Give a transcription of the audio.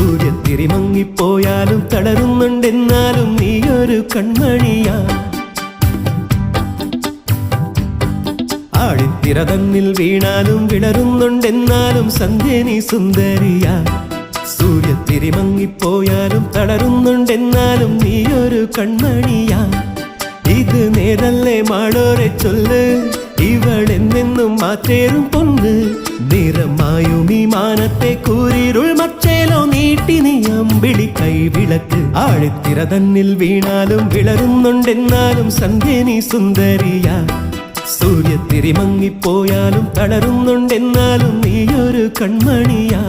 സൂര്യത്തിരി മങ്ങിപ്പോയാലും തളരുന്നുണ്ടെന്നാലും നീയൊരു കൺമണിയാ. ആഴിത്തിര തന്നിൽ വീണാലും വിളരുന്നുണ്ടെന്നാലും സന്ധ്യ നീ സുന്ദരിയാ. സൂര്യത്തിരി മങ്ങിപ്പോയാലും തളരുന്നുണ്ടെന്നാലും നീയൊരു കൺമണിയാ. ഇത് നേരല്ലേ മാളോരെ ചൊല്ല്, ഇവളെന്നെന്നും മാറ്റേറും പൊന്ന്. നിറമായും ഈ മാനത്തെ കൂരിരുൾ മച്ചേലോ നീട്ടി നീ അമ്പിളി കൈവിളക്ക്. ആഴിത്തിര തന്നിൽ വീണാലും വിളരുന്നുണ്ടെന്നാലും സന്ധ്യ നീ സുന്ദരിയാ. സൂര്യത്തിരി മങ്ങിപ്പോയാലും തളരുന്നുണ്ടെന്നാലും നീയൊരു കൺമണിയാ.